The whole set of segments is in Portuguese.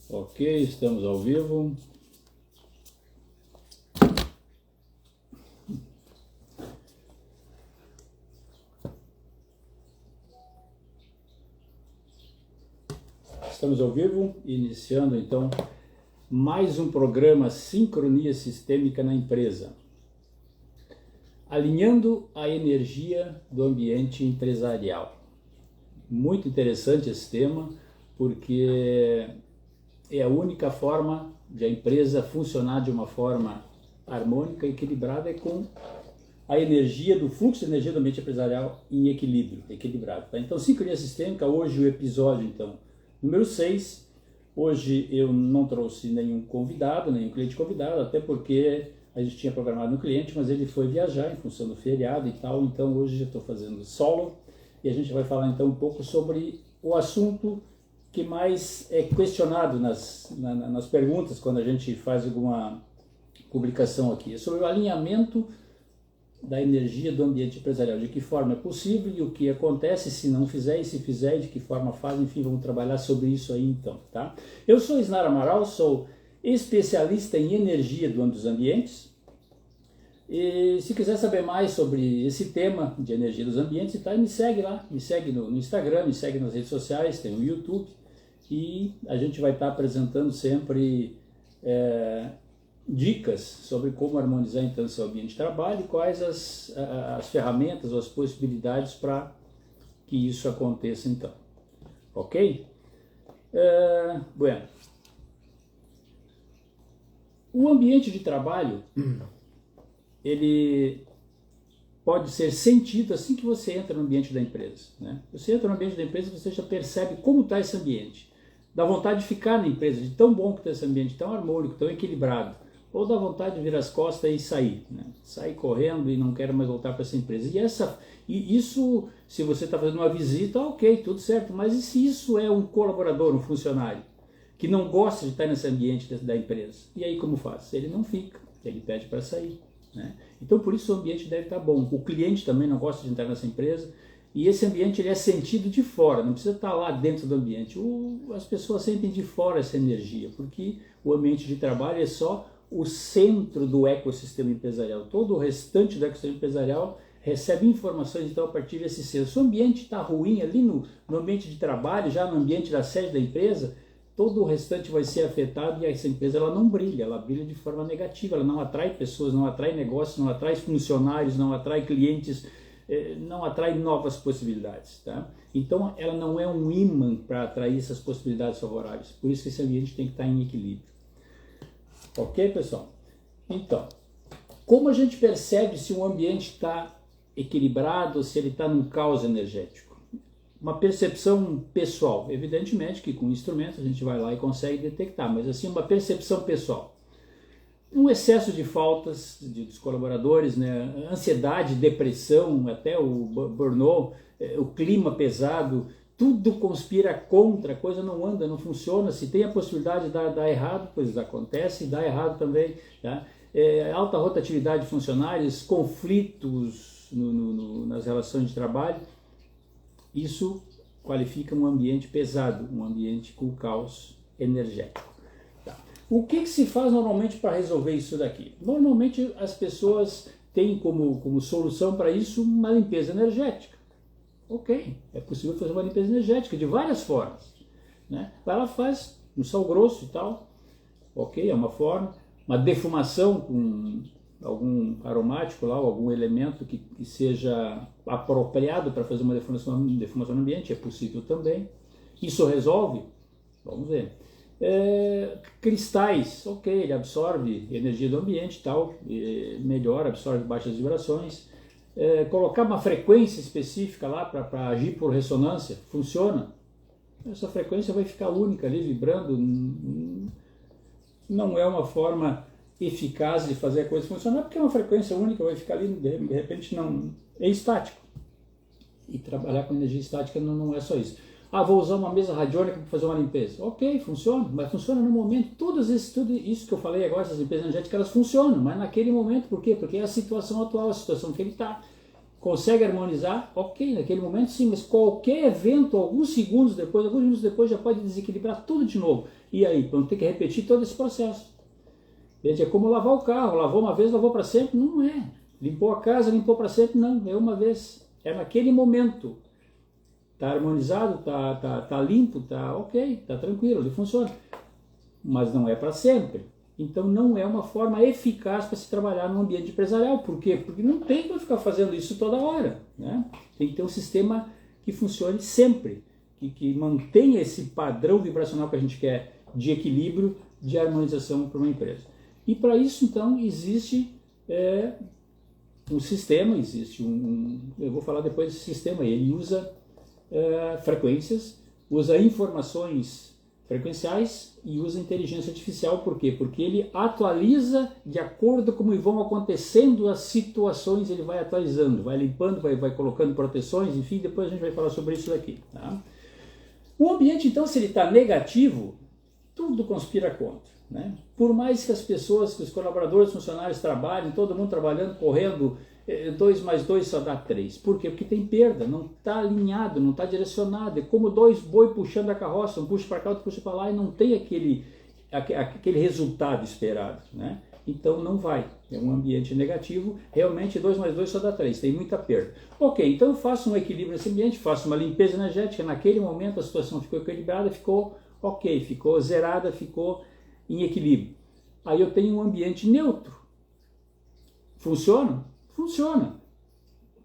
Ok, estamos ao vivo. Estamos ao vivo, iniciando então mais um programa Sincronia Sistêmica na Empresa. Alinhando a energia do ambiente empresarial. Muito interessante esse tema, porque é a única forma de a empresa funcionar de uma forma harmônica e equilibrada, é com a energia do fluxo de energia do ambiente empresarial em equilíbrio, equilibrado. Tá? Então, sincronia sistêmica, hoje o episódio então número 6. Hoje eu não trouxe nenhum convidado, nenhum cliente convidado, até porque a gente tinha programado um cliente, mas ele foi viajar em função do feriado e tal, então hoje eu estou fazendo solo e a gente vai falar então um pouco sobre o assunto que mais é questionado nas perguntas quando a gente faz alguma publicação aqui, é sobre o alinhamento da energia do ambiente empresarial, de que forma é possível e o que acontece se não fizer, e se fizer, e de que forma faz, enfim, vamos trabalhar sobre isso aí então, tá? Eu sou Isnar Amaral, sou especialista em energia dos ambientes, e se quiser saber mais sobre esse tema de energia dos ambientes, tá, me segue lá, me segue no Instagram, me segue nas redes sociais, tem o YouTube, e a gente vai estar apresentando sempre dicas sobre como harmonizar então seu ambiente de trabalho e quais as ferramentas ou as possibilidades para que isso aconteça então, ok? Bueno. O ambiente de trabalho, ele pode ser sentido assim que você entra no ambiente da empresa, né? Você entra no ambiente da empresa, você já percebe como está esse ambiente, dá vontade de ficar na empresa, de tão bom que está esse ambiente, tão harmônico, tão equilibrado, ou dá vontade de virar as costas e sair, né? Sair correndo e não quero mais voltar para essa empresa. E isso, se você está fazendo uma visita, ok, tudo certo, mas e se isso é um colaborador, um funcionário, que não gosta de estar nesse ambiente da empresa? E aí como faz? Ele não fica, ele pede para sair, né? Então por isso o ambiente deve estar bom. O cliente também não gosta de entrar nessa empresa, e esse ambiente ele é sentido de fora, não precisa estar lá dentro do ambiente. As pessoas sentem de fora essa energia, porque o ambiente de trabalho é só o centro do ecossistema empresarial. Todo o restante do ecossistema empresarial recebe informações então a partir desse centro. Se o ambiente está ruim ali no ambiente de trabalho, já no ambiente da sede da empresa, todo o restante vai ser afetado e essa empresa ela não brilha, ela brilha de forma negativa, ela não atrai pessoas, não atrai negócios, não atrai funcionários, não atrai clientes, não atrai novas possibilidades, tá? Então ela não é um imã para atrair essas possibilidades favoráveis, por isso que esse ambiente tem que estar em equilíbrio. Ok, pessoal? Então, como a gente percebe se um ambiente está equilibrado, se ele está num caos energético? Uma percepção pessoal. Evidentemente que com instrumentos a gente vai lá e consegue detectar, mas assim, uma percepção pessoal. Um excesso de faltas dos colaboradores, né? Ansiedade, depressão, até o burnout, o clima pesado, tudo conspira contra, a coisa não anda, não funciona. Se tem a possibilidade de dar errado, coisas acontecem, dá errado também, tá? Alta rotatividade de funcionários, conflitos nas relações de trabalho, isso qualifica um ambiente pesado, um ambiente com caos energético. Tá. O que se faz normalmente para resolver isso daqui? Normalmente as pessoas têm como solução para isso uma limpeza energética. Ok, é possível fazer uma limpeza energética de várias formas, né? Ela faz um sal grosso e tal, ok, é uma forma. Uma defumação com algum aromático lá, algum elemento que seja apropriado para fazer uma defumação no ambiente, é possível também. Isso resolve? Vamos ver. Cristais, ok, ele absorve energia do ambiente e tal, melhora, absorve baixas vibrações. Colocar uma frequência específica lá para agir por ressonância, funciona. Essa frequência vai ficar única ali, vibrando. Não é uma forma eficaz de fazer a coisa funcionar, porque é uma frequência única, vai ficar ali, de repente não é estático. E trabalhar com energia estática não é só isso. Vou usar uma mesa radiônica para fazer uma limpeza. Ok, funciona, mas funciona no momento. Tudo isso que eu falei agora, essas limpezas energéticas, elas funcionam, mas naquele momento, por quê? Porque é a situação atual, a situação que ele está. Consegue harmonizar? Ok, naquele momento sim, mas qualquer evento, alguns minutos depois já pode desequilibrar tudo de novo. E aí, vamos ter que repetir todo esse processo. Veja, é como lavar o carro, lavou uma vez, lavou para sempre? Não é. Limpou a casa, limpou para sempre? Não, é uma vez. É naquele momento. Está harmonizado, tá limpo, tá ok, tá tranquilo, ele funciona. Mas não é para sempre. Então não é uma forma eficaz para se trabalhar no ambiente empresarial. Por quê? Porque não tem que ficar fazendo isso toda hora, né? Tem que ter um sistema que funcione sempre, que mantenha esse padrão vibracional que a gente quer de equilíbrio, de harmonização para uma empresa. E para isso, então, existe um sistema, eu vou falar depois desse sistema, ele usa frequências, usa informações frequenciais e usa inteligência artificial. Por quê? Porque ele atualiza de acordo com como vão acontecendo as situações, ele vai atualizando, vai limpando, vai colocando proteções, enfim, depois a gente vai falar sobre isso daqui. Tá? O ambiente, então, se ele está negativo, tudo conspira contra. Né? Por mais que as pessoas, que os colaboradores, funcionários trabalhem, todo mundo trabalhando, correndo, 2 mais 2 só dá 3. Por quê? Porque tem perda, não está alinhado, não está direcionado. É como 2 boi puxando a carroça, um puxa para cá, outro puxa para lá, e não tem aquele resultado esperado. Né? Então não vai. É um ambiente negativo, realmente 2 mais 2 só dá 3, tem muita perda. Ok, então eu faço um equilíbrio nesse ambiente, faço uma limpeza energética, naquele momento a situação ficou equilibrada, ficou ok, ficou zerada, ficou em equilíbrio. Aí eu tenho um ambiente neutro. Funciona? Funciona.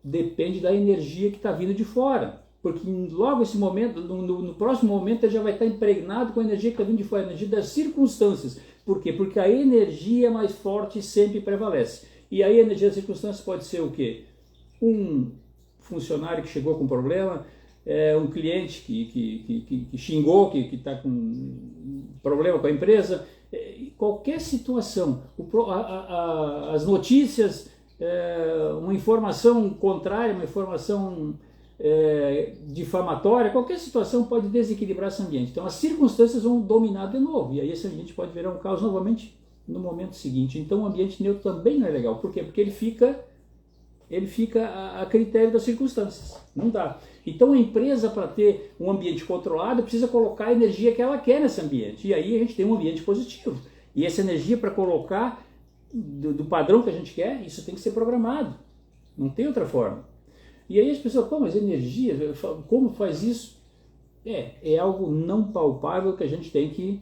Depende da energia que está vindo de fora. Porque logo esse momento, no próximo momento, ele já vai estar impregnado com a energia que está vindo de fora, a energia das circunstâncias. Por quê? Porque a energia mais forte sempre prevalece. E aí a energia das circunstâncias pode ser o quê? Um funcionário que chegou com problema, um cliente que xingou, que está com problema com a empresa, qualquer situação, as notícias, uma informação contrária, uma informação difamatória, qualquer situação pode desequilibrar esse ambiente. Então as circunstâncias vão dominar de novo, e aí esse ambiente pode virar um caos novamente no momento seguinte. Então o ambiente neutro também não é legal. Por quê? Porque ele fica a critério das circunstâncias. Não dá. Então a empresa, para ter um ambiente controlado, precisa colocar a energia que ela quer nesse ambiente. E aí a gente tem um ambiente positivo. E essa energia, para colocar do padrão que a gente quer, isso tem que ser programado. Não tem outra forma. E aí as pessoas, pô, mas energia, como faz isso? É algo não palpável que a gente tem que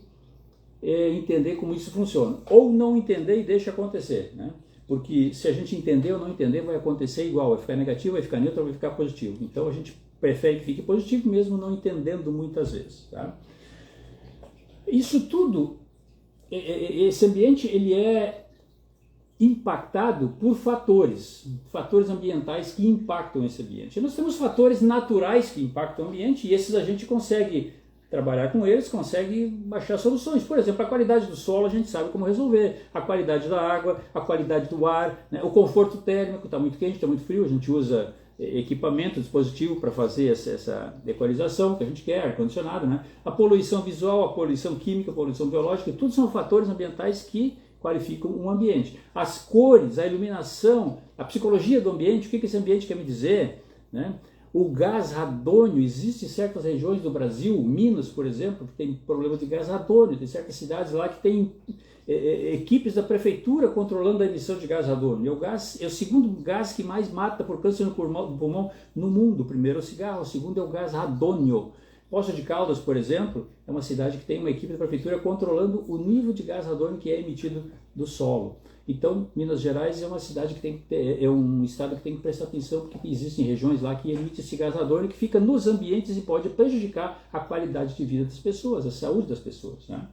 entender como isso funciona. Ou não entender e deixa acontecer, né? Porque se a gente entender ou não entender, vai acontecer igual, vai ficar negativo, vai ficar neutro, vai ficar positivo. Então a gente prefere que fique positivo mesmo não entendendo muitas vezes. Tá? Isso tudo, esse ambiente, ele é impactado por fatores ambientais que impactam esse ambiente. E nós temos fatores naturais que impactam o ambiente e esses a gente consegue trabalhar com eles, consegue achar soluções. Por exemplo, a qualidade do solo a gente sabe como resolver, a qualidade da água, a qualidade do ar, né? O conforto térmico, está muito quente, está muito frio, a gente usa equipamento, dispositivo para fazer essa equalização que a gente quer, ar-condicionado, né? A poluição visual, a poluição química, a poluição biológica, tudo são fatores ambientais que qualificam um ambiente. As cores, a iluminação, a psicologia do ambiente, o que esse ambiente quer me dizer, né? O gás radônio, existe em certas regiões do Brasil, Minas, por exemplo, que tem problema de gás radônio, tem certas cidades lá que tem equipes da prefeitura controlando a emissão de gás radônio. É o segundo gás que mais mata por câncer no pulmão no mundo. O primeiro é o cigarro, o segundo é o gás radônio. Poços de Caldas, por exemplo, é uma cidade que tem uma equipe da prefeitura controlando o nível de gás radônio que é emitido do solo. Então, Minas Gerais é uma cidade que é um estado que tem que prestar atenção, porque existem regiões lá que emitem esse gás radônio que fica nos ambientes e pode prejudicar a qualidade de vida das pessoas, a saúde das pessoas, né?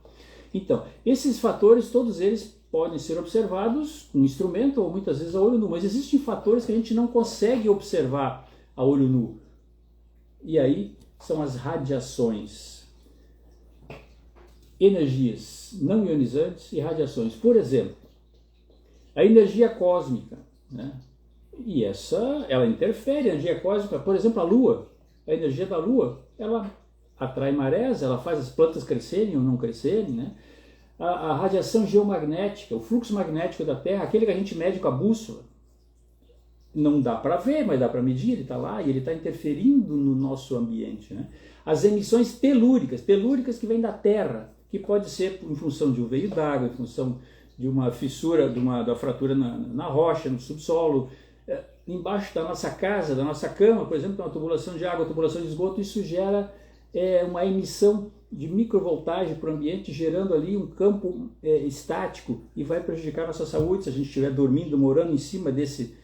Então, esses fatores, todos eles podem ser observados com instrumento ou muitas vezes a olho nu, mas existem fatores que a gente não consegue observar a olho nu. E aí são as radiações, energias não ionizantes e radiações. Por exemplo, a energia cósmica, né? E ela interfere, a energia cósmica, por exemplo, a Lua, a energia da Lua, ela atrai marés, ela faz as plantas crescerem ou não crescerem, né? A radiação geomagnética, o fluxo magnético da Terra, aquele que a gente mede com a bússola, não dá para ver, mas dá para medir, ele está lá e ele está interferindo no nosso ambiente, né? As emissões telúricas que vêm da Terra, que pode ser em função de um veio d'água, em função de uma fissura, da fratura na rocha, no subsolo, embaixo da nossa casa, da nossa cama, por exemplo, uma tubulação de água, tubulação de esgoto, isso gera uma emissão de microvoltagem para o ambiente, gerando ali um campo estático e vai prejudicar a nossa saúde se a gente estiver dormindo, morando em cima desse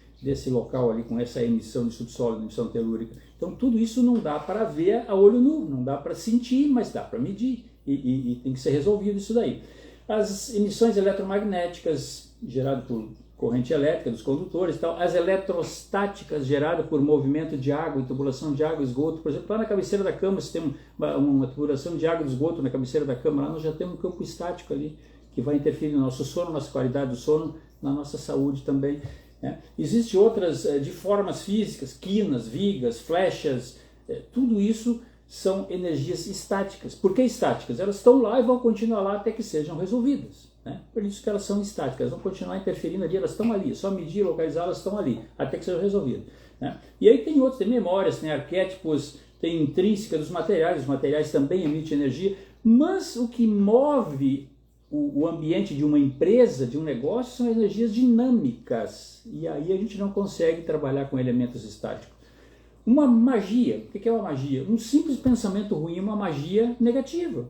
local ali com essa emissão de subsolo, emissão telúrica. Então tudo isso não dá para ver a olho nu, não dá para sentir, mas dá para medir e tem que ser resolvido isso daí. As emissões eletromagnéticas geradas por corrente elétrica dos condutores e tal, as eletrostáticas geradas por movimento de água e tubulação de água e esgoto, por exemplo, lá na cabeceira da cama, se tem uma tubulação de água e esgoto na cabeceira da cama, lá nós já temos um campo estático ali, que vai interferir no nosso sono, na nossa qualidade do sono, na nossa saúde também. Existem outras de formas físicas, quinas, vigas, flechas, tudo isso são energias estáticas. Por que estáticas? Elas estão lá e vão continuar lá até que sejam resolvidas. Por isso que elas são estáticas, elas vão continuar interferindo ali, elas estão ali, é só medir, localizar, elas estão ali, até que sejam resolvidas. E aí tem outros, tem memórias, tem arquétipos, tem intrínseca dos materiais, os materiais também emitem energia, mas o que move o ambiente de uma empresa, de um negócio, são energias dinâmicas, e aí a gente não consegue trabalhar com elementos estáticos. Uma magia, o que é uma magia? Um simples pensamento ruim é uma magia negativa.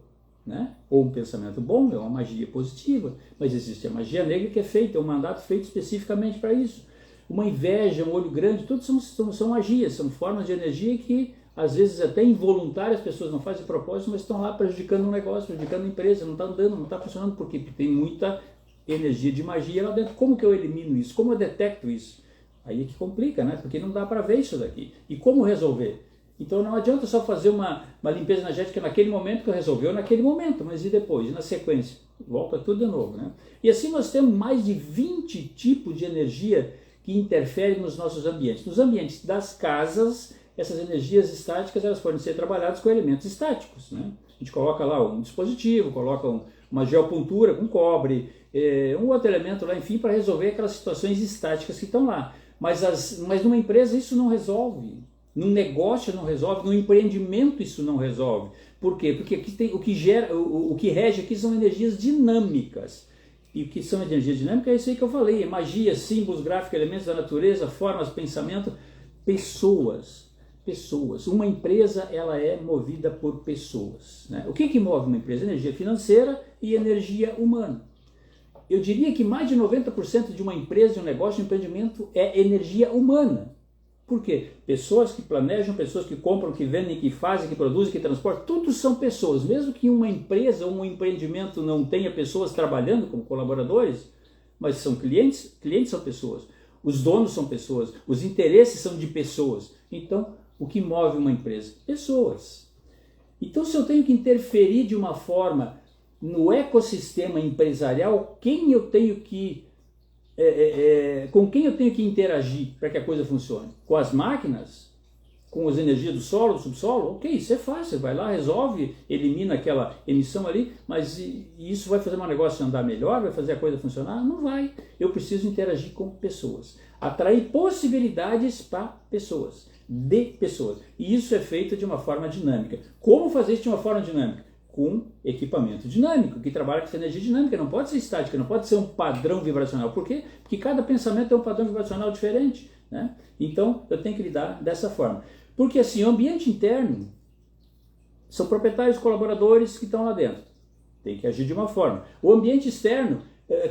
Ou um pensamento bom é uma magia positiva, mas existe a magia negra que é feita, é um mandato feito especificamente para isso. Uma inveja, um olho grande, tudo são magias, são formas de energia que às vezes até involuntárias, as pessoas não fazem propósito, mas estão lá prejudicando um negócio, prejudicando a empresa, não está andando, não está funcionando, porque tem muita energia de magia lá dentro. Como que eu elimino isso? Como eu detecto isso? Aí é que complica, porque não dá para ver isso daqui. E como resolver? Então não adianta só fazer uma limpeza energética naquele momento que eu resolveu, naquele momento, mas e depois, na sequência? Volta tudo de novo. E assim nós temos mais de 20 tipos de energia que interferem nos nossos ambientes. Nos ambientes das casas, essas energias estáticas elas podem ser trabalhadas com elementos estáticos. A gente coloca lá um dispositivo, coloca uma geopuntura com cobre, um outro elemento lá, enfim, para resolver aquelas situações estáticas que estão lá. Mas numa empresa isso não resolve. Num negócio não resolve, num empreendimento isso não resolve. Por quê? Porque aqui tem, o que rege aqui são energias dinâmicas. E o que são energias dinâmicas é isso aí que eu falei, magia, símbolos, gráficos, elementos da natureza, formas, pensamento, pessoas. Uma empresa ela é movida por pessoas. O que move uma empresa? Energia financeira e energia humana. Eu diria que mais de 90% de uma empresa, de um negócio, de um empreendimento é energia humana. Por quê? Pessoas que planejam, pessoas que compram, que vendem, que fazem, que produzem, que transportam, tudo são pessoas. Mesmo que uma empresa ou um empreendimento não tenha pessoas trabalhando como colaboradores, mas são clientes são pessoas. Os donos são pessoas, os interesses são de pessoas. Então, o que move uma empresa? Pessoas. Então, se eu tenho que interferir de uma forma no ecossistema empresarial, com quem eu tenho que interagir para que a coisa funcione? Com as máquinas? Com as energias do solo, do subsolo? Ok, isso é fácil, vai lá, resolve, elimina aquela emissão ali, mas isso vai fazer o negócio andar melhor, vai fazer a coisa funcionar? Não vai. Eu preciso interagir com pessoas, atrair possibilidades para pessoas, de pessoas. E isso é feito de uma forma dinâmica. Como fazer isso de uma forma dinâmica? Com equipamento dinâmico, que trabalha com essa energia dinâmica, não pode ser estática, não pode ser um padrão vibracional. Por quê? Porque cada pensamento é um padrão vibracional diferente. Então, eu tenho que lidar dessa forma. Porque assim, o ambiente interno são proprietários, colaboradores que estão lá dentro. Tem que agir de uma forma. O ambiente externo,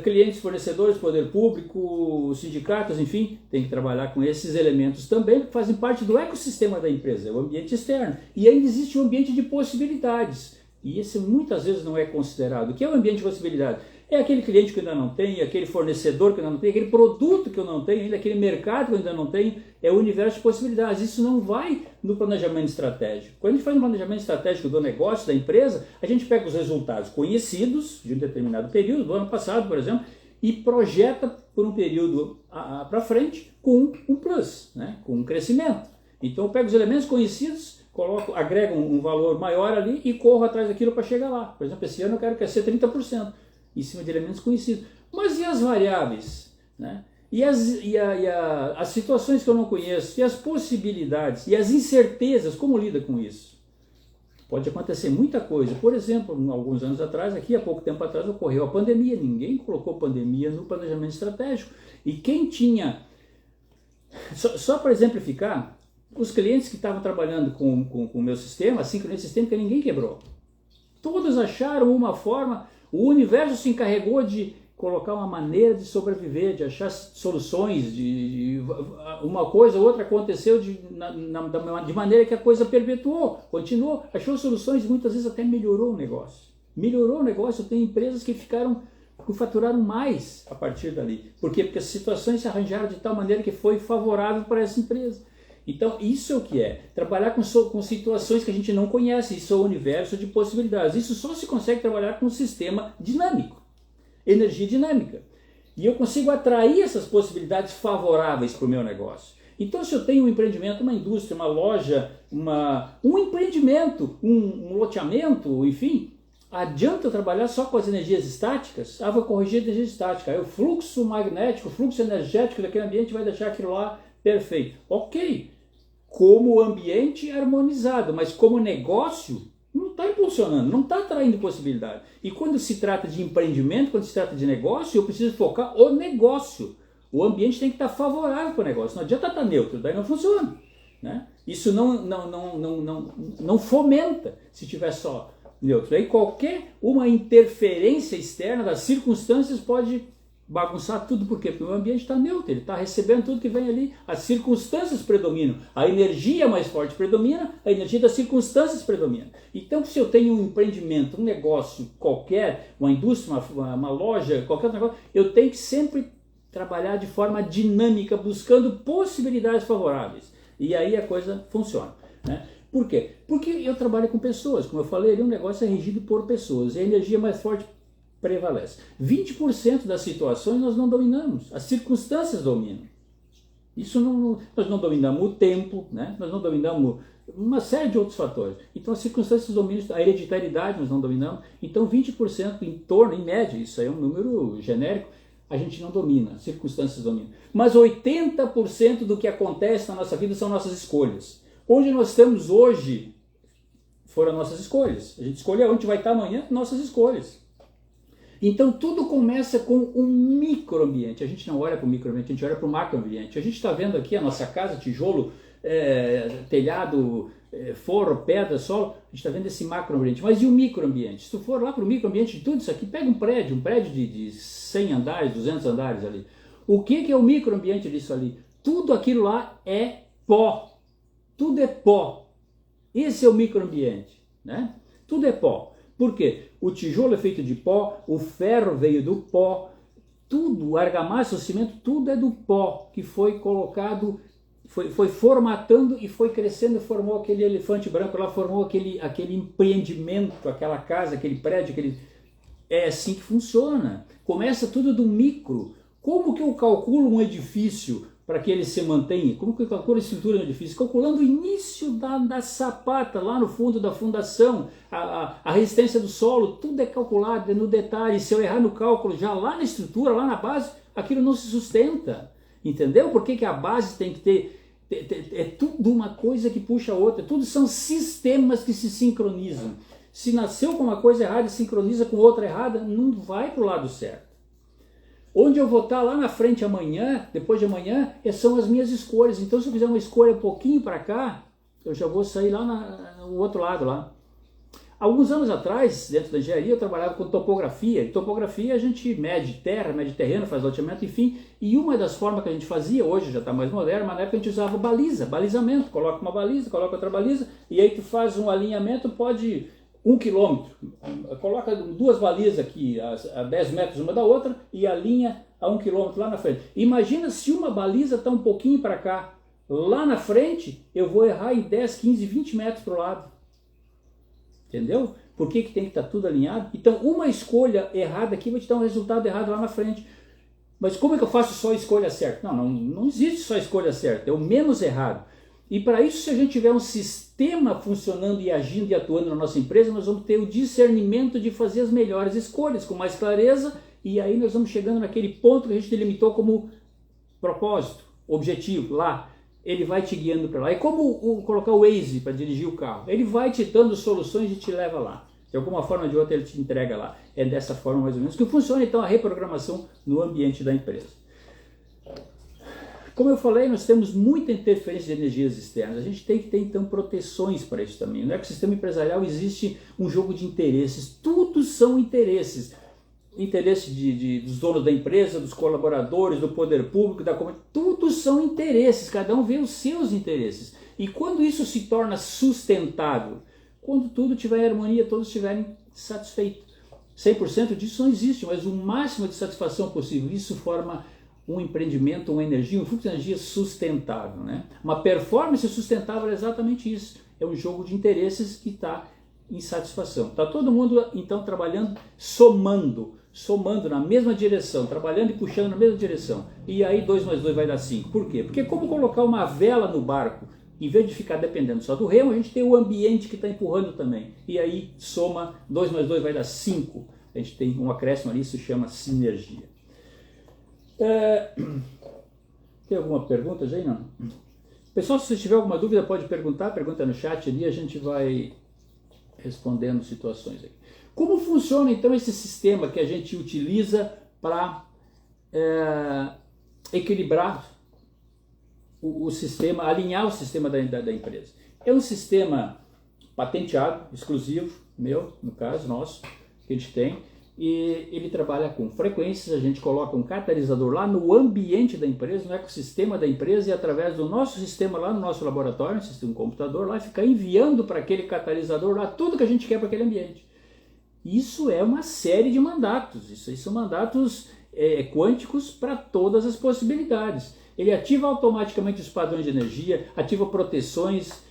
clientes, fornecedores, poder público, sindicatos, enfim, tem que trabalhar com esses elementos também, que fazem parte do ecossistema da empresa, é o ambiente externo. E ainda existe um ambiente de possibilidades. E esse muitas vezes não é considerado. O que é o ambiente de possibilidade? É aquele cliente que eu ainda não tenho, aquele fornecedor que eu ainda não tenho, aquele produto que eu não tenho, ainda aquele mercado que eu ainda não tenho. É o universo de possibilidades. Isso não vai no planejamento estratégico. Quando a gente faz um planejamento estratégico do negócio, da empresa, a gente pega os resultados conhecidos de um determinado período, do ano passado, por exemplo, e projeta por um período para frente com um plus, com um crescimento. Então eu pego os elementos conhecidos, agrego um valor maior ali e corro atrás daquilo para chegar lá. Por exemplo, esse ano eu quero crescer 30% em cima de elementos conhecidos. Mas e as variáveis? as situações que eu não conheço, e as possibilidades, e as incertezas, como lida com isso? Pode acontecer muita coisa. Por exemplo, alguns anos atrás, aqui há pouco tempo atrás, ocorreu a pandemia. Ninguém colocou pandemia no planejamento estratégico. E quem tinha... Só para exemplificar, os clientes que estavam trabalhando com o meu sistema, assim, cliente sistêmica, ninguém quebrou. Todos acharam uma forma, o universo se encarregou de colocar uma maneira de sobreviver, de achar soluções, uma coisa ou outra aconteceu de maneira que a coisa perpetuou, continuou, achou soluções e muitas vezes até melhorou o negócio. Melhorou o negócio, tem empresas que faturaram mais a partir dali. Por quê? Porque as situações se arranjaram de tal maneira que foi favorável para essa empresa. Então, isso é o que é. Trabalhar com situações que a gente não conhece, isso é o universo de possibilidades. Isso só se consegue trabalhar com um sistema dinâmico, energia dinâmica. E eu consigo atrair essas possibilidades favoráveis para o meu negócio. Então, se eu tenho um empreendimento, uma indústria, uma loja, um empreendimento, um loteamento, enfim, adianta eu trabalhar só com as energias estáticas? Vou corrigir a energia estática. Aí o fluxo magnético, o fluxo energético daquele ambiente vai deixar aquilo lá perfeito. Ok, como ambiente harmonizado, mas como negócio não está impulsionando, não está atraindo possibilidade. E quando se trata de empreendimento, quando se trata de negócio, eu preciso focar o negócio. O ambiente tem que estar favorável para o negócio, não adianta estar neutro, daí não funciona, né? Isso não fomenta se tiver só neutro. Aí uma interferência externa das circunstâncias pode bagunçar tudo. Por quê? Porque o ambiente está neutro, ele está recebendo tudo que vem ali, as circunstâncias predominam, a energia mais forte predomina, a energia das circunstâncias predomina. Então, se eu tenho um empreendimento, um negócio qualquer, uma indústria, uma loja, qualquer outro negócio, eu tenho que sempre trabalhar de forma dinâmica, buscando possibilidades favoráveis. E aí a coisa funciona, né? Por quê? Porque eu trabalho com pessoas, como eu falei, um negócio é regido por pessoas, e a energia mais forte prevalece. 20% das situações nós não dominamos, as circunstâncias dominam. Nós não dominamos o tempo, né? Nós não dominamos uma série de outros fatores. Então as circunstâncias dominam, a hereditariedade nós não dominamos. Então 20% em torno, em média, isso aí é um número genérico, a gente não domina, as circunstâncias dominam. Mas 80% do que acontece na nossa vida são nossas escolhas. Onde nós estamos hoje foram nossas escolhas. A gente escolhe onde vai estar amanhã, nossas escolhas. Então tudo começa com um microambiente. A gente não olha para o microambiente, a gente olha para o macroambiente. A gente está vendo aqui a nossa casa, tijolo, telhado, forro, pedra, solo. A gente está vendo esse macroambiente. Mas e o microambiente? Se tu for lá para o microambiente de tudo isso aqui, pega um prédio de 100 andares, 200 andares ali. O que é o microambiente disso ali? Tudo aquilo lá é pó. Tudo é pó. Esse é o microambiente, né? Tudo é pó. Por quê? O tijolo é feito de pó, o ferro veio do pó, tudo, o argamassa, o cimento, tudo é do pó que foi colocado, foi formatando e foi crescendo, formou aquele elefante branco lá, formou aquele empreendimento, aquela casa, aquele prédio, É assim que funciona. Começa tudo do micro. Como que eu calculo um edifício para que ele se mantenha? Como que eu calculo a estrutura do edifício? Calculando o início da sapata, lá no fundo da fundação, a resistência do solo, tudo é calculado, é no detalhe. Se eu errar no cálculo, já lá na estrutura, lá na base, aquilo não se sustenta. Entendeu? Por que a base tem que ter... É tudo uma coisa que puxa a outra. Tudo são sistemas que se sincronizam. Se nasceu com uma coisa errada e sincroniza com outra errada, não vai para o lado certo. Onde eu vou estar lá na frente amanhã, depois de amanhã, são as minhas escolhas. Então, se eu fizer uma escolha um pouquinho para cá, eu já vou sair lá no outro lado lá. Alguns anos atrás, dentro da engenharia, eu trabalhava com topografia. Em topografia a gente mede terra, mede terreno, faz loteamento, enfim. E uma das formas que a gente fazia, hoje já está mais moderno, mas na época a gente usava balizamento. Coloca uma baliza, coloca outra baliza, e aí tu faz um alinhamento, pode 1 quilômetro. Coloca 2 balizas aqui a 10 metros uma da outra e alinha a 1 quilômetro lá na frente. Imagina se uma baliza está um pouquinho para cá. Lá na frente eu vou errar em 10, 15, 20 metros para o lado. Entendeu? Por que tem que estar tudo alinhado? Então uma escolha errada aqui vai te dar um resultado errado lá na frente. Mas como é que eu faço só a escolha certa? Não existe só a escolha certa, é o menos errado. E para isso, se a gente tiver um sistema funcionando e agindo e atuando na nossa empresa, nós vamos ter o discernimento de fazer as melhores escolhas, com mais clareza, e aí nós vamos chegando naquele ponto que a gente delimitou como propósito, objetivo lá, ele vai te guiando para lá. É como colocar o Waze para dirigir o carro. Ele vai te dando soluções e te leva lá. De alguma forma ou de outra ele te entrega lá. É dessa forma mais ou menos que funciona então a reprogramação no ambiente da empresa. Como eu falei, nós temos muita interferência de energias externas. A gente tem que ter então proteções para isso também. No ecossistema empresarial existe um jogo de interesses. Tudo são interesses. Interesse dos donos da empresa, dos colaboradores, do poder público, da comunidade. Tudo são interesses. Cada um vê os seus interesses. E quando isso se torna sustentável, quando tudo estiver em harmonia, todos estiverem satisfeitos. 100% disso não existe, mas o máximo de satisfação possível. Isso forma um empreendimento, uma energia, um fluxo de energia sustentável, né? Uma performance sustentável é exatamente isso. É um jogo de interesses que está em satisfação. Está todo mundo, então, trabalhando, somando na mesma direção, trabalhando e puxando na mesma direção. E aí 2 mais 2 vai dar 5. Por quê? Porque é como colocar uma vela no barco. Em vez de ficar dependendo só do remo, a gente tem o ambiente que está empurrando também. E aí soma, 2 mais 2 vai dar 5. A gente tem um acréscimo ali, isso chama sinergia. Tem alguma pergunta, Jay? Não? Pessoal, se você tiver alguma dúvida, pode perguntar, pergunta no chat ali, a gente vai respondendo situações aí. Como funciona então esse sistema que a gente utiliza para equilibrar o sistema, alinhar o sistema da empresa? É um sistema patenteado, exclusivo, meu, no caso, nosso, que a gente tem, e ele trabalha com frequências. A gente coloca um catalisador lá no ambiente da empresa, no ecossistema da empresa, e através do nosso sistema lá no nosso laboratório, um sistema computador lá, fica enviando para aquele catalisador lá tudo que a gente quer para aquele ambiente. Isso é uma série de mandatos, isso aí são mandatos quânticos para todas as possibilidades. Ele ativa automaticamente os padrões de energia, ativa proteções,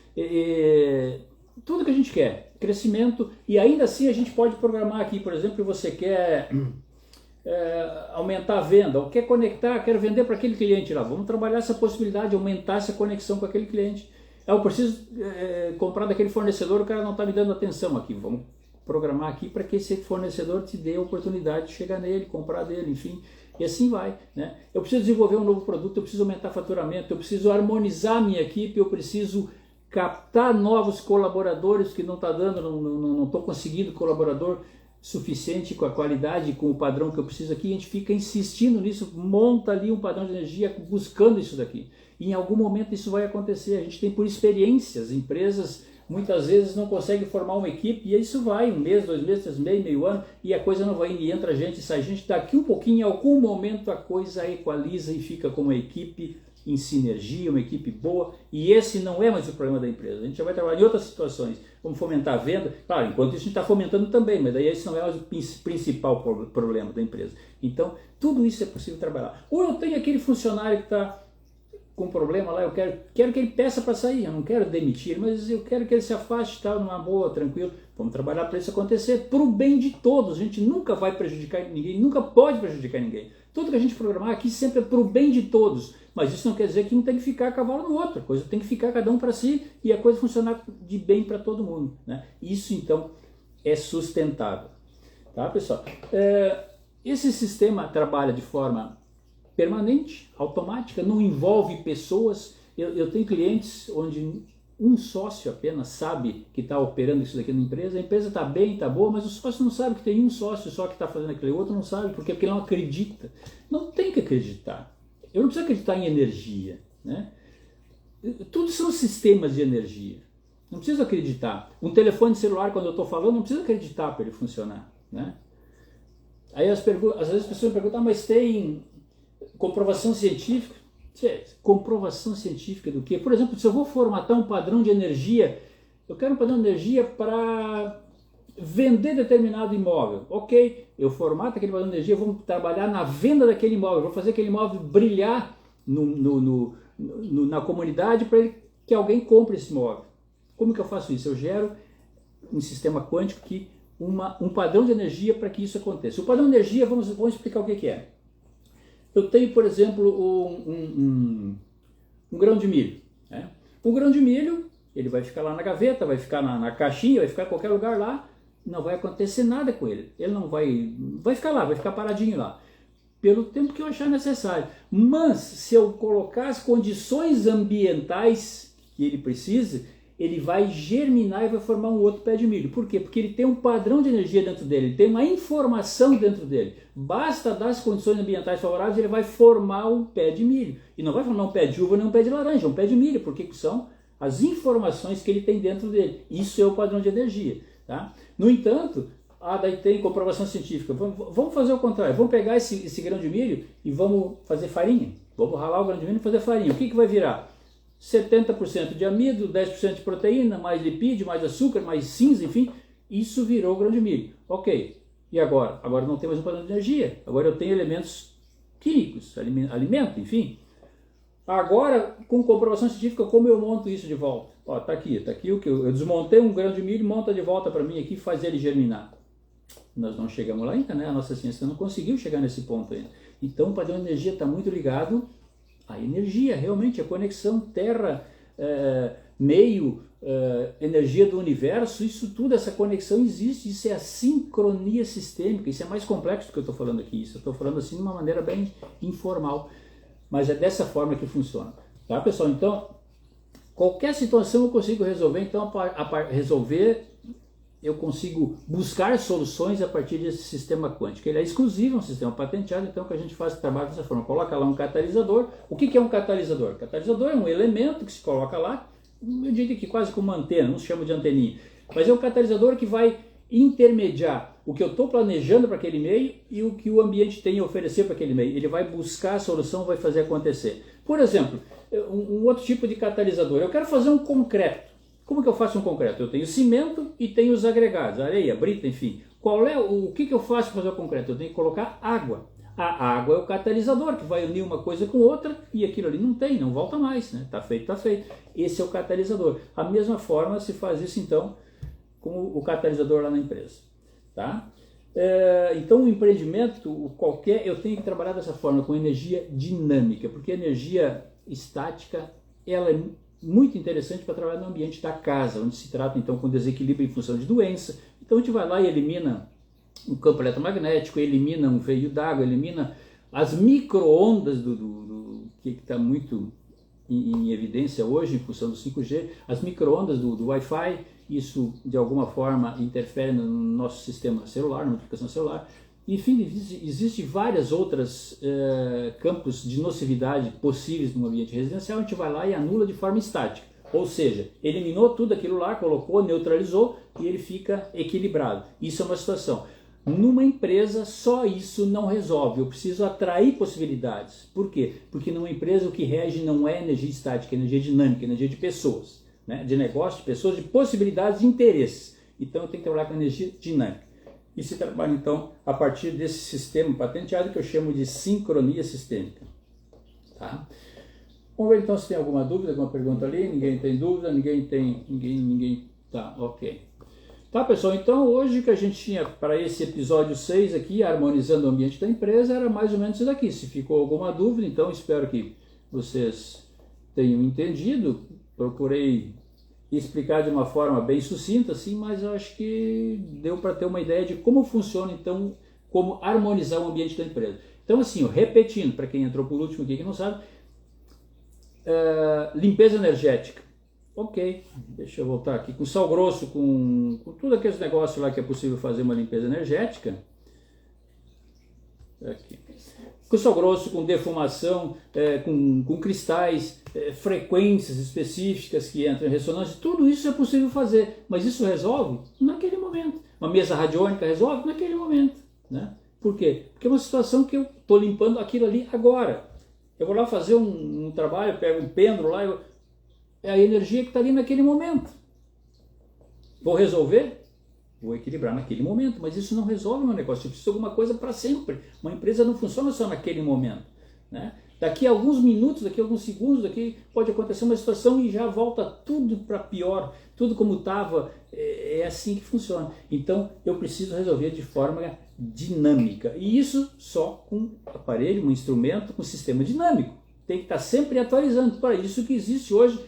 tudo que a gente quer, crescimento, e ainda assim a gente pode programar aqui, por exemplo, que você quer aumentar a venda, ou quer conectar, quero vender para aquele cliente lá, vamos trabalhar essa possibilidade, aumentar essa conexão com aquele cliente. Eu preciso comprar daquele fornecedor, o cara não está me dando atenção aqui, vamos programar aqui para que esse fornecedor te dê a oportunidade de chegar nele, comprar dele, enfim, e assim vai, né? Eu preciso desenvolver um novo produto, eu preciso aumentar faturamento, eu preciso harmonizar a minha equipe, eu preciso captar novos colaboradores que não está dando, não estou conseguindo colaborador suficiente com a qualidade, com o padrão que eu preciso aqui. A gente fica insistindo nisso, monta ali um padrão de energia buscando isso daqui. E em algum momento isso vai acontecer. A gente tem por experiências, empresas muitas vezes não conseguem formar uma equipe e isso vai 1 mês, 2 meses, 3 meses, meio ano, e a coisa não vai indo, e entra gente, sai gente. Daqui um pouquinho, em algum momento a coisa equaliza e fica como uma equipe em sinergia, uma equipe boa, e esse não é mais o problema da empresa. A gente já vai trabalhar em outras situações, vamos fomentar a venda, claro, enquanto isso a gente está fomentando também, mas daí esse não é mais o principal problema da empresa. Então, tudo isso é possível trabalhar. Ou eu tenho aquele funcionário que está com problema lá, eu quero que ele peça para sair, eu não quero demitir, mas eu quero que ele se afaste, tá, numa boa, tranquilo, vamos trabalhar para isso acontecer, para o bem de todos. A gente nunca vai prejudicar ninguém, nunca pode prejudicar ninguém. Tudo que a gente programar aqui sempre é para o bem de todos, mas isso não quer dizer que um tem que ficar a cavalo no outro, a coisa tem que ficar cada um para si e a coisa funcionar de bem para todo mundo, né? Isso então é sustentável, tá, pessoal? Esse sistema trabalha de forma permanente, automática, não envolve pessoas. Eu tenho clientes onde um sócio apenas sabe que está operando isso daqui na empresa, a empresa está bem, está boa, mas o sócio não sabe que tem um sócio só que está fazendo aquele, outro não sabe, porque ele não acredita. Não tem que acreditar. Eu não preciso acreditar em energia, né? Tudo são sistemas de energia. Não preciso acreditar. Um telefone celular, quando eu estou falando, não preciso acreditar para ele funcionar, né? Aí às vezes as pessoas me perguntam, mas tem comprovação científica? Comprovação científica do quê? Por exemplo, se eu vou formatar um padrão de energia, eu quero um padrão de energia para vender determinado imóvel. Ok, eu formato aquele padrão de energia, vou trabalhar na venda daquele imóvel, vou fazer aquele imóvel brilhar na comunidade para que alguém compre esse imóvel. Como que eu faço isso? Eu gero um sistema quântico, um padrão de energia para que isso aconteça. O padrão de energia, vamos explicar o que é. Eu tenho, por exemplo, um grão de milho, né? O grão de milho, ele vai ficar lá na gaveta, vai ficar na caixinha, vai ficar em qualquer lugar lá, não vai acontecer nada com ele. Ele não vai ficar lá, vai ficar paradinho lá. pelo tempo que eu achar necessário. Mas se eu colocar as condições ambientais que ele precisa, ele vai germinar e vai formar um outro pé de milho. Por quê? Porque ele tem um padrão de energia dentro dele, ele tem uma informação dentro dele. Basta dar as condições ambientais favoráveis, ele vai formar um pé de milho. E não vai formar um pé de uva nem um pé de laranja, um pé de milho, porque são as informações que ele tem dentro dele. Isso é o padrão de energia. Tá? No entanto, daí tem comprovação científica. Vamos fazer o contrário. Vamos pegar esse grão de milho e vamos fazer farinha. Vamos ralar o grão de milho e fazer farinha. O que vai virar? 70% de amido, 10% de proteína, mais lipídio, mais açúcar, mais cinza, enfim. Isso virou grão de milho. Ok. E agora? Agora não tem mais um padrão de energia. Agora eu tenho elementos químicos, alimento, enfim. Agora, com comprovação científica, como eu monto isso de volta? Ó, tá aqui o que eu desmontei um grão de milho, monta de volta para mim aqui e faz ele germinar. Nós não chegamos lá ainda, né? A nossa ciência não conseguiu chegar nesse ponto ainda. Então o padrão de energia está muito ligado à energia, realmente, a conexão terra, meio, energia do universo, isso tudo, essa conexão existe, isso é a sincronia sistêmica, isso é mais complexo do que eu estou falando aqui, isso eu estou falando assim de uma maneira bem informal, mas é dessa forma que funciona. Tá, pessoal? Então, qualquer situação eu consigo resolver, então, eu consigo buscar soluções a partir desse sistema quântico. Ele é exclusivo, é um sistema patenteado, então que a gente faz o trabalho dessa forma. Coloca lá um catalisador. O que é um catalisador? Catalisador é um elemento que se coloca lá, eu diria que quase como uma antena, não se chama de anteninha, mas é um catalisador que vai intermediar o que eu estou planejando para aquele meio e o que o ambiente tem a oferecer para aquele meio. Ele vai buscar a solução, vai fazer acontecer. Por exemplo, um outro tipo de catalisador. Eu quero fazer um concreto. Como que eu faço um concreto? Eu tenho cimento e tenho os agregados, areia, brita, enfim. O que eu faço para fazer o concreto? Eu tenho que colocar água. A água é o catalisador que vai unir uma coisa com outra e aquilo ali não volta mais, né? Tá feito, tá feito. Esse é o catalisador. A mesma forma se faz isso então com o catalisador lá na empresa, tá? Então o empreendimento qualquer eu tenho que trabalhar dessa forma, com energia dinâmica, porque a energia estática ela é muito interessante para trabalhar no ambiente da casa, onde se trata então com desequilíbrio em função de doença. Então a gente vai lá e elimina um campo eletromagnético, elimina um veio d'água, elimina as micro-ondas que está muito em evidência hoje em função do 5G, as micro-ondas do Wi-Fi. Isso de alguma forma interfere no nosso sistema celular, na notificação celular. Enfim, existem várias outras campos de nocividade possíveis no ambiente residencial. A gente vai lá e anula de forma estática, ou seja, eliminou tudo aquilo lá, colocou, neutralizou e ele fica equilibrado. Isso é uma situação. Numa empresa, só isso não resolve. Eu preciso atrair possibilidades. Por quê? Porque numa empresa o que rege não é energia estática, é energia dinâmica, energia de pessoas, né? De negócio, de pessoas, de possibilidades, de interesses. Então eu tenho que trabalhar com energia dinâmica. E se trabalha então a partir desse sistema patenteado que eu chamo de sincronia sistêmica. Tá? Vamos ver então se tem alguma dúvida, alguma pergunta ali. Ninguém tem dúvida, ninguém. Tá, ok. Tá, pessoal, então hoje o que a gente tinha para esse episódio 6 aqui, harmonizando o ambiente da empresa, era mais ou menos isso daqui. Se ficou alguma dúvida, então espero que vocês tenham entendido. Procurei explicar de uma forma bem sucinta, assim, mas eu acho que deu para ter uma ideia de como funciona, então, como harmonizar o ambiente da empresa. Então, assim, repetindo, para quem entrou por último aqui que não sabe, limpeza energética. Ok, deixa eu voltar aqui. Com sal grosso, com tudo aqueles negócios lá que é possível fazer uma limpeza energética. Aqui. Com sal grosso, com defumação, com cristais, frequências específicas que entram em ressonância, tudo isso é possível fazer, mas isso resolve naquele momento. Uma mesa radiônica resolve naquele momento, né? Por quê? Porque é uma situação que eu estou limpando aquilo ali agora. Eu vou lá fazer um trabalho, pego um pêndulo lá, é a energia que está ali naquele momento. Vou resolver? Vou equilibrar naquele momento, mas isso não resolve o meu negócio. Eu preciso de alguma coisa para sempre. Uma empresa não funciona só naquele momento, né? Daqui a alguns minutos, daqui a alguns segundos, daqui pode acontecer uma situação e já volta tudo para pior, tudo como estava. É assim que funciona. Então eu preciso resolver de forma dinâmica. E isso só com aparelho, um instrumento, com sistema dinâmico. Tem que estar sempre atualizando. Para isso que existe hoje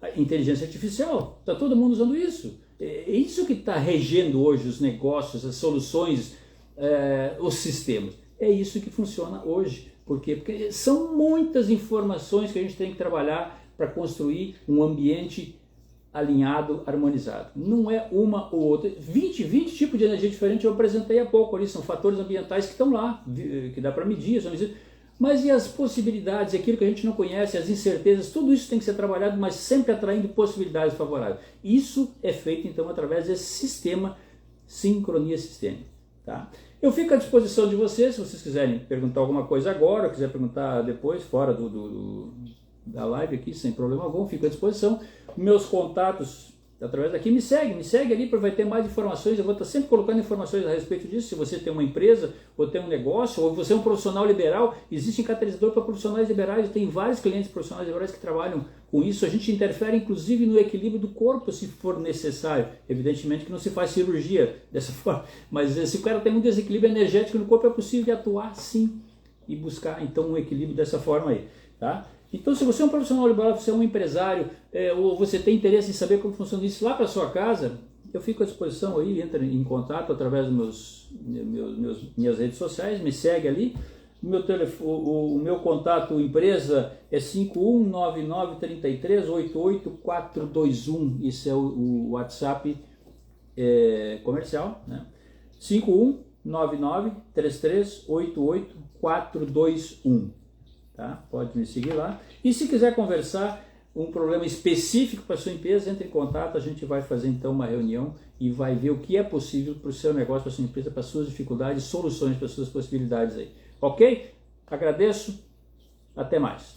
a inteligência artificial. Está todo mundo usando isso. É isso que está regendo hoje os negócios, as soluções, os sistemas. é isso que funciona hoje. Por quê? Porque são muitas informações que a gente tem que trabalhar para construir um ambiente alinhado, harmonizado. Não é uma ou outra. 20 tipos de energia diferente eu apresentei há pouco ali, são fatores ambientais que estão lá, que dá para medir, mas e as possibilidades, aquilo que a gente não conhece, as incertezas, tudo isso tem que ser trabalhado, mas sempre atraindo possibilidades favoráveis. Isso é feito então através desse sistema sincronia sistêmica. Tá? Eu fico à disposição de vocês, se vocês quiserem perguntar alguma coisa agora, ou quiser perguntar depois, fora da live aqui, sem problema algum, fico à disposição. Meus contatos através daqui, me segue ali, para vai ter mais informações. Eu vou estar sempre colocando informações a respeito disso. Se você tem uma empresa, ou tem um negócio, ou você é um profissional liberal, existe um catalisador para profissionais liberais. Eu tenho vários clientes profissionais liberais que trabalham com isso. A gente interfere inclusive no equilíbrio do corpo, se for necessário. Evidentemente que não se faz cirurgia dessa forma, mas se o cara tem um desequilíbrio energético no corpo, é possível atuar sim e buscar então um equilíbrio dessa forma aí, tá? Então, se você é um profissional liberal, você é um empresário, ou você tem interesse em saber como funciona isso lá para sua casa, eu fico à disposição aí, entra em contato através dos minhas redes sociais, me segue ali. O meu contato empresa é 51993388421, isso é o WhatsApp comercial, né? 519933888421. Tá? Pode me seguir lá. E se quiser conversar um problema específico para a sua empresa, entre em contato, a gente vai fazer então uma reunião e vai ver o que é possível para o seu negócio, para a sua empresa, para as suas dificuldades, soluções para as suas possibilidades aí. Ok? Agradeço, até mais.